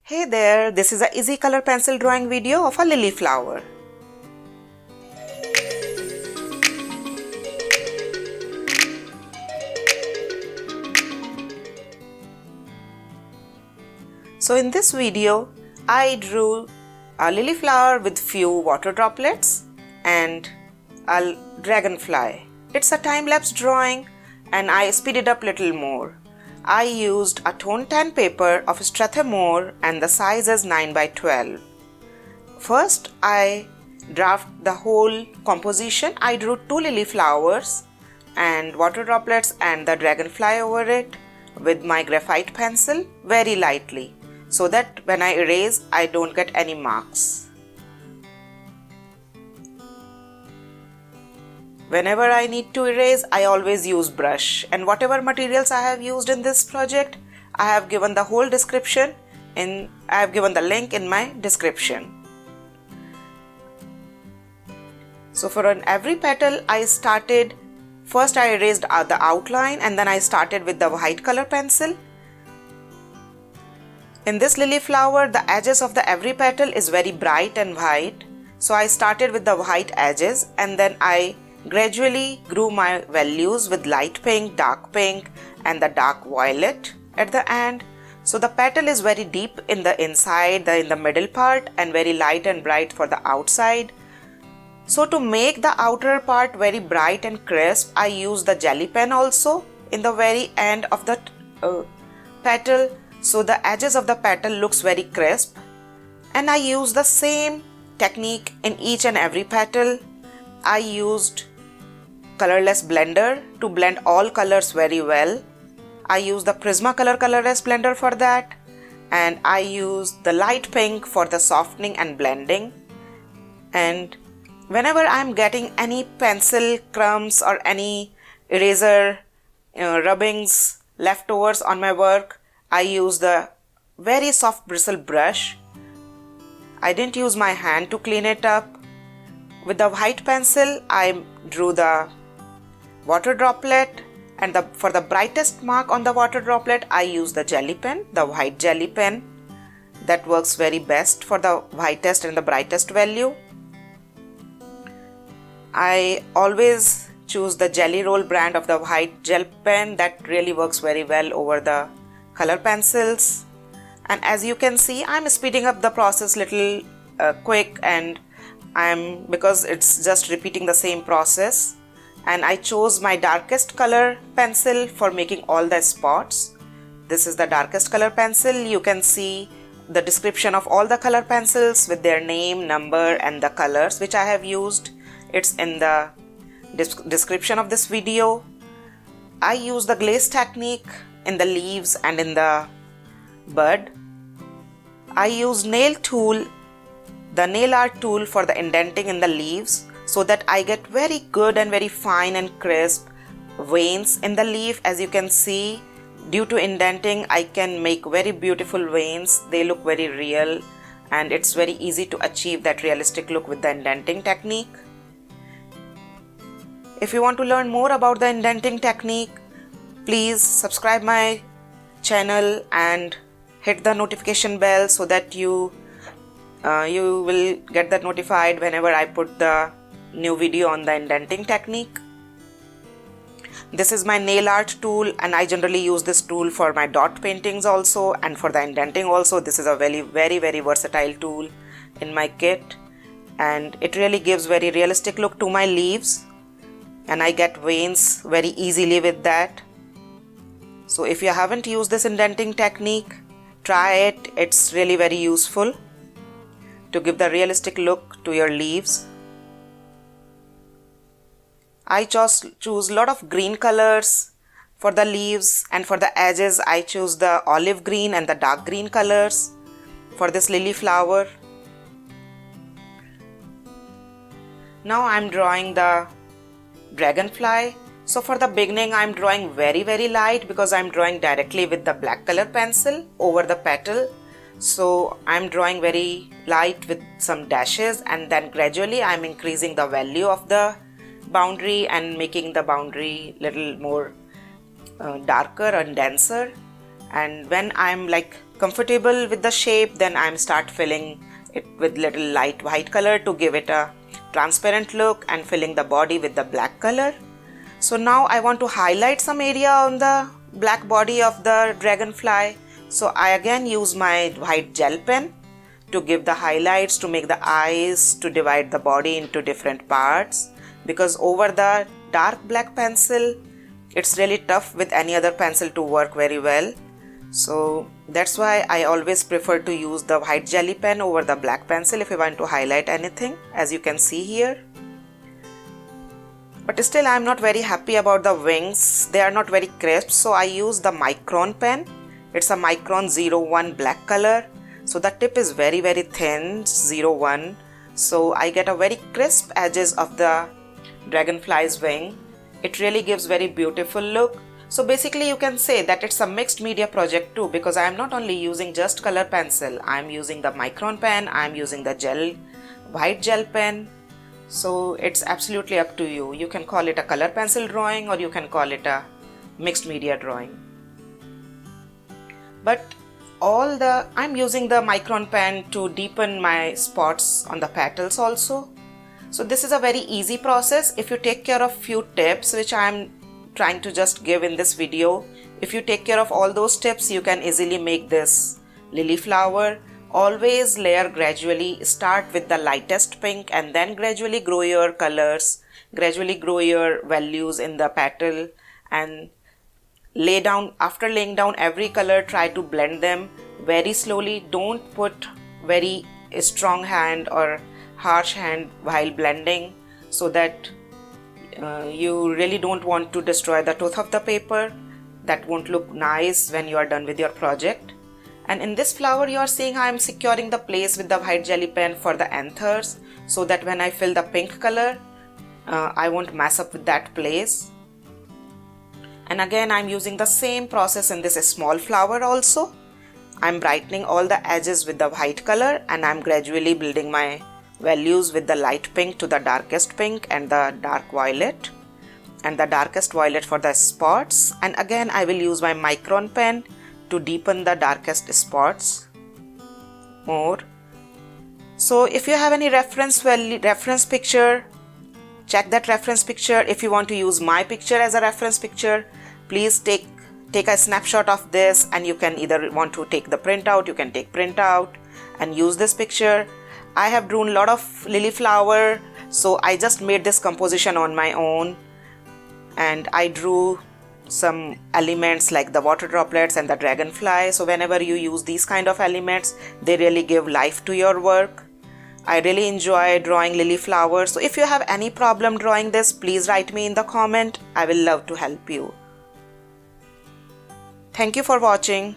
Hey there, this is a easy color pencil drawing video of a lily flower. So in this video, I drew a lily flower with few water droplets and a dragonfly. It's a time-lapse drawing and I speed it up little more. I used a tone tan paper of Strathmore and the size is 9 by 12. First, I draft the whole composition. I drew two lily flowers and water droplets and the dragonfly over it with my graphite pencil very lightly so that when I erase, I don't get any marks. Whenever I need to erase, I always use brush, and whatever materials I have used in this project, I have given the whole description I have given the link in my description. So for every petal, first I erased the outline and then I started with the white color pencil. In this lily flower, the edges of every petal is very bright and white. So I started with the white edges and then I gradually grew my values with light pink, dark pink and the dark violet at the end. So the petal is very deep in the inside, in the middle part, and very light and bright for the outside. So to make the outer part very bright and crisp, I use the jelly pen also in the very end of the petal. So the edges of the petal looks very crisp, and I use the same technique in each and every petal. I used colorless blender to blend all colors very well. I use the Prismacolor colorless blender for that, and I use the light pink for the softening and blending. And whenever I'm getting any pencil crumbs or any eraser rubbings leftovers on my work, I use the very soft bristle brush. I didn't use my hand to clean it up. With the white pencil, I drew the water droplet, and for the brightest mark on the water droplet, I use the jelly pen, the white jelly pen. That works very best for the whitest and the brightest value. I always choose the Jelly Roll brand of the white gel pen. That really works very well over the color pencils. And as you can see, I'm speeding up the process little quick, and because it's just repeating the same process. And I chose my darkest color pencil for making all the spots. This is the darkest color pencil. You can see the description of all the color pencils with their name, number and the colors which I have used. It's in the description of this video. I use the glaze technique in the leaves and in the bud. I use the nail art tool for the indenting in the leaves, so that I get very good and very fine and crisp veins in the leaf. As you can see, due to indenting, I can make very beautiful veins. They look very real, and it's very easy to achieve that realistic look with the indenting technique. If you want to learn more about the indenting technique, please subscribe my channel and hit the notification bell so that you will get that notified whenever I put the new video on the indenting technique. This is my nail art tool, and I generally use this tool for my dot paintings also and for the indenting also. This is a very versatile tool in my kit, and it really gives very realistic look to my leaves, and I get veins very easily with that. So if you haven't used this indenting technique, try it. It's really very useful to give the realistic look to your leaves. I choose a lot of green colors for the leaves, and for the edges I choose the olive green and the dark green colors for this lily flower. Now I'm drawing the dragonfly. So for the beginning, I'm drawing very light because I'm drawing directly with the black color pencil over the petal. So I'm drawing very light with some dashes, and then gradually I'm increasing the value of the boundary and making the boundary little more darker and denser. And when I'm comfortable with the shape, then I'm start filling it with little light white color to give it a transparent look and filling the body with the black color. So now I want to highlight some area on the black body of the dragonfly. So I again use my white gel pen to give the highlights, to make the eyes, to divide the body into different parts, because over the dark black pencil it's really tough with any other pencil to work very well. So that's why I always prefer to use the white jelly pen over the black pencil if you want to highlight anything, as you can see here. But still I am not very happy about the wings. They are not very crisp, so I use the Micron pen. It's a Micron 01 black color. So the tip is very thin, 01. So I get a very crisp edges of the dragonfly's wing. It really gives very beautiful look. So basically you can say that it's a mixed media project too, because I am not only using just color pencil, I am using the Micron pen, I am using the white gel pen. So it's absolutely up to you. You can call it a color pencil drawing or you can call it a mixed media drawing. But I'm using the Micron pen to deepen my spots on the petals also. So this is a very easy process if you take care of few tips which I am trying to just give in this video. If you take care of all those tips, you can easily make this lily flower. Always layer gradually, start with the lightest pink and then gradually grow your colors, gradually grow your values in the petal, and after laying down every color, try to blend them very slowly. Don't put very strong hand or harsh hand while blending, so that you really don't want to destroy the tooth of the paper. That won't look nice when you are done with your project. And in this flower you are seeing I am securing the place with the white jelly pen for the anthers, so that when I fill the pink color, I won't mess up with that place. And again I'm using the same process in this small flower also. I'm brightening all the edges with the white color and I'm gradually building my values with the light pink to the darkest pink and the dark violet, and the darkest violet for the spots. And again I will use my Micron pen to deepen the darkest spots more. So if you have any reference picture, check that reference picture. If you want to use my picture as a reference picture, please take a snapshot of this, and you can either want to take the printout, you can take printout and use this picture. I have drawn a lot of lily flower, so I just made this composition on my own, and I drew some elements like the water droplets and the dragonfly. So whenever you use these kind of elements, they really give life to your work. I really enjoy drawing lily flowers. So if you have any problem drawing this, please write me in the comment. I will love to help you. Thank you for watching.